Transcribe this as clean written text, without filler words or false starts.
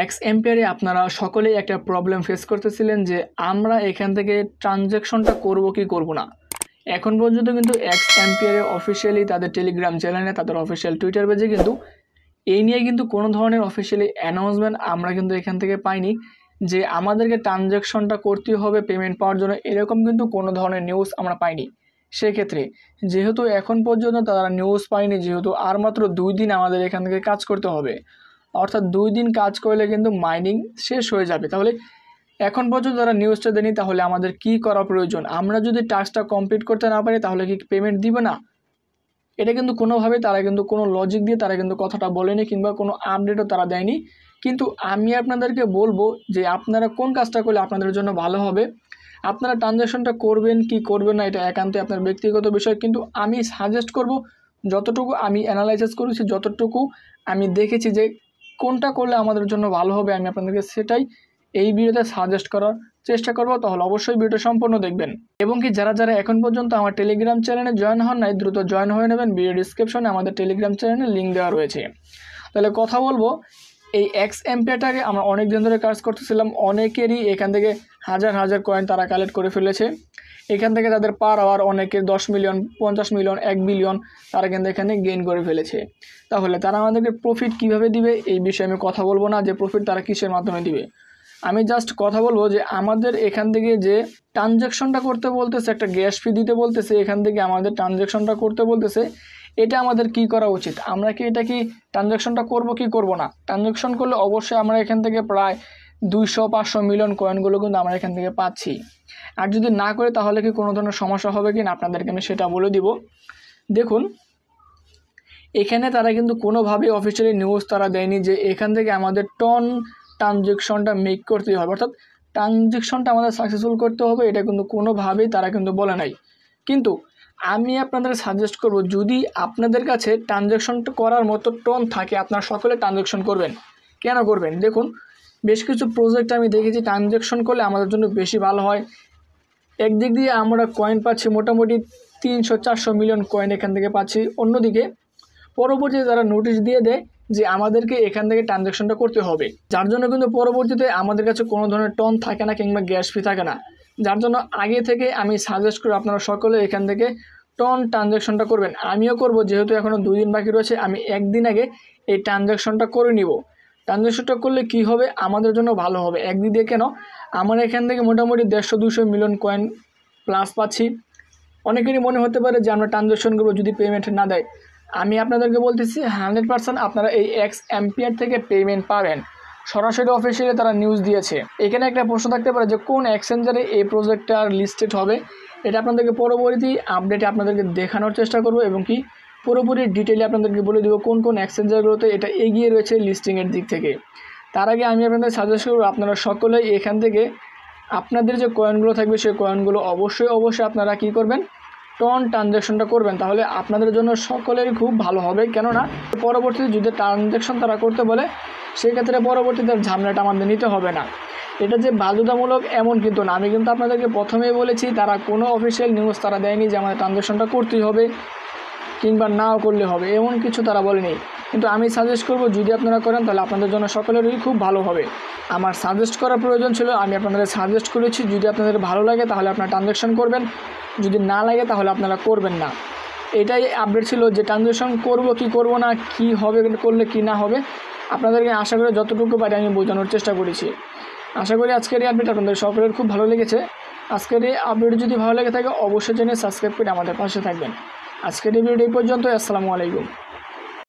X এম্পিয়ারে আপনারা সকলেই একটা প্রবলেম ফেস করতেছিলেন যে আমরা এখান থেকে ট্রানজ্যাকশনটা করব কি করব না। এখন পর্যন্ত কিন্তু এক্স এম্পিয়ারে অফিসিয়ালি তাদের টেলিগ্রাম চ্যানেলে তাদের অফিসিয়াল টুইটার পেজে কিন্তু এই নিয়ে কিন্তু কোনো ধরনের অফিসিয়ালি অ্যানাউন্সমেন্ট আমরা কিন্তু এখান থেকে পাইনি যে আমাদেরকে ট্রানজ্যাকশনটা করতে হবে পেমেন্ট পাওয়ার জন্য, এরকম কিন্তু কোনো ধরনের নিউজ আমরা পাইনি। সেক্ষেত্রে যেহেতু এখন পর্যন্ত তারা নিউজ পায়নি, যেহেতু আর মাত্র 2 দিন আমাদের এখান থেকে কাজ করতে হবে, অর্থাৎ 2 দিন কাজ করলে কিন্তু মাইনিং শেষ হয়ে যাবে। তাহলে এখন পর্যন্ত তারা নিউজটা দেয়নি, তাহলে আমাদের কি করা প্রয়োজন? আমরা যদি টাস্কটা কমপ্লিট করতে না পারি তাহলে কি পেমেন্ট দিবে না? এটা কিন্তু কোনোভাবে তারা কিন্তু কোনো লজিক দিয়ে তারা কিন্তু কথাটা বলেনি কিংবা কোনো আপডেটও তারা দেয়নি। কিন্তু আমি আপনাদেরকে বলবো যে আপনারা কোন কাজটা করলে আপনাদের জন্য ভালো হবে। আপনারা ট্রানজ্যাকশনটা করবেন কি করবেন না এটা একান্তই আপনার ব্যক্তিগত বিষয়, কিন্তু আমি সাজেস্ট করব যতটুকু আমি অ্যানালাইসিস করেছি, যতটুকু আমি দেখেছি যে কোনটা করলে আমাদের জন্য ভালো হবে, আমি আপনাদেরকে সেটাই এই ভিডিওতে সাজেস্ট করার চেষ্টা করব। তাহলে অবশ্যই ভিডিওটা সম্পূর্ণ দেখবেন এবং কি যারা যারা এখন পর্যন্ত আমার টেলিগ্রাম চ্যানেলে জয়েন হন নাই দ্রুত জয়েন হয়ে নেবেন। ভিডিও ডিসক্রিপশনে আমাদের টেলিগ্রাম চ্যানেলে লিঙ্ক দেওয়া রয়েছে। তাহলে কথা বলবো এই এক্স এম্পিয়ারটাকে আমরা অনেক দিন ধরে কাজ করতেছিলাম, অনেকেরই এখান থেকে হাজার হাজার কয়েন তারা কালেক্ট করে ফেলেছে। এখান থেকে তাদের পার আওয়ার অনেকের 10 মিলিয়ন 50 মিলিয়ন 1 বিলিয়ন তারা কিন্তু এখানে গেইন করে ফেলেছে। তাহলে তারা আমাদেরকে প্রফিট কিভাবে দিবে এই বিষয়ে আমি কথা বলবো না যে প্রফিট তারা কিসের মাধ্যমে দিবে। আমি জাস্ট কথা বলবো যে আমাদের এখান থেকে যে ট্রানজ্যাকশনটা করতে বলতেছে, একটা গ্যাস ফি দিতে বলতেছে, এখান থেকে আমাদের ট্রানজ্যাকশনটা করতে বলতেছে, এটা আমাদের কি করা উচিত? আমরা কি এটা কি ট্রানজ্যাকশনটা করব কি করব না? ট্রানজ্যাকশন করলে অবশ্যই আমরা এখান থেকে প্রায় 200-500 মিলিয়ন কয়েনগুলো কিন্তু আমরা এখান থেকে পাচ্ছি। আর যদি না করে তাহলে কি কোনো ধরনের সমস্যা হবে কি না আপনাদেরকে আমি সেটা বলে দিব। দেখুন এখানে তারা কিন্তু কোনোভাবেই অফিসিয়ালি নিউজ তারা দেয়নি যে এখান থেকে আমাদের টন ট্রানজ্যাকশনটা মেক করতেই হবে, অর্থাৎ ট্রানজ্যাকশনটা আমাদের সাকসেসফুল করতে হবে, এটা কিন্তু কোনোভাবেই তারা কিন্তু বলে নাই। কিন্তু আমি আপনাদের সাজেস্ট করব যদি আপনাদের কাছে ট্রানজ্যাকশনটা করার মতো টন থাকে আপনারা সকলে ট্রানজ্যাকশন করবেন। কেন করবেন? দেখুন বেশ কিছু প্রজেক্ট আমি দেখেছি ট্রানজ্যাকশন করলে আমাদের জন্য বেশি ভালো হয়। একদিক দিয়ে আমরা কয়েন পাচ্ছি মোটামুটি 300-400 মিলিয়ন কয়েন এখান থেকে পাচ্ছি, অন্যদিকে পরবর্তীতে তারা নোটিশ দিয়ে দেয় যে আমাদেরকে এখান থেকে ট্রানজ্যাকশনটা করতে হবে, যার জন্য কিন্তু পরবর্তীতে আমাদের কাছে কোনো ধরনের টন থাকে না কিংবা গ্যাস ফি থাকে না। যার জন্য আগে থেকে আমি সাজেস্ট করি আপনারা সকলে এখান থেকে টন ট্রানজ্যাকশনটা করবেন। আমিও করব, যেহেতু এখনও 2 দিন বাকি রয়েছে, আমি একদিন আগে এই ট্রানজ্যাকশনটা করে নিব। ট্রানজ্যাকশনটা করলে কি হবে আমাদের জন্য ভালো হবে। একদিন দিয়ে কেন আমরা এখান থেকে মোটামুটি 150-200 মিলিয়ন কয়েন প্লাস পাচ্ছি। অনেকেরই মনে হতে পারে যে আমরা ট্রানজ্যাকশন করবো যদি পেমেন্ট না দেয়। আমি আপনাদেরকে বলতেছি 100% আপনারা এই এক্স এম্পিয়ার থেকে পেমেন্ট পাবেন। সরাসরি অফিসিয়ালি তারা নিউজ দিয়েছে। এখানে একটা প্রশ্ন থাকতে পারে যে কোন এক্সচেঞ্জারে এই প্রজেক্টটা লিস্টেড হবে, এটা আপনাদেরকে পরবর্তী আপডেটে আপনাদেরকে দেখানোর চেষ্টা করব এবং কি পুরোপুরি ডিটেইলে আপনাদেরকে বলে দেবো কোন কোন এক্সচেঞ্জারগুলোতে এটা এগিয়ে রয়েছে লিস্টিংয়ের দিক থেকে। তার আগে আমি আপনাদের সাজেস্ট করব আপনারা সকলেই এখান থেকে আপনাদের যে কয়েনগুলো থাকবে সেই কয়েনগুলো অবশ্যই আপনারা কি করবেন, টন ট্রানজ্যাকশনটা করবেন। তাহলে আপনাদের জন্য সকলেরই খুব ভালো হবে। কেননা পরবর্তীতে যদি ট্রানজ্যাকশন তারা করতে বলে সেক্ষেত্রে পরবর্তীতে ঝামেলাটা আমাদের নিতে হবে না। এটা যে বাধ্যতামূলক এমন কিন্তু না। আমি কিন্তু আপনাদেরকে প্রথমেই বলেছি তারা কোনো অফিসিয়াল নিউজ তারা দেয়নি যে আমাদের ট্রানজ্যাকশনটা করতেই হবে কিংবা নাও করলে হবে, এমন কিছু তারা বলেনি। কিন্তু আমি সাজেস্ট করব যদি আপনারা করেন তাহলে আপনাদের জন্য সকলেরই খুব ভালো হবে। আমার সাজেস্ট করার প্রয়োজন ছিল, আমি আপনাদের সাজেস্ট করেছি। যদি আপনাদের ভালো লাগে তাহলে আপনারা ট্রানজ্যাকশন করবেন, যদি না লাগে তাহলে আপনারা করবেন না। এটাই আপডেট ছিল যে ট্রানজ্যাকশন করব কি করব না, কি হবে করলে কি না হবে, আপনাদেরকে আশা করি যতটুকু পারি আমি বোঝানোর চেষ্টা করেছি। আশা করি আজকের এই আপডেট আপনাদের সকলের খুব ভালো লেগেছে। আজকের এই আপডেট যদি ভালো লেগে থাকে অবশ্যই চ্যানেল সাবস্ক্রাইব করে আমাদের পাশে থাকবেন। আজকের এই ভিডিও এই পর্যন্ত। আসসালামু আলাইকুম।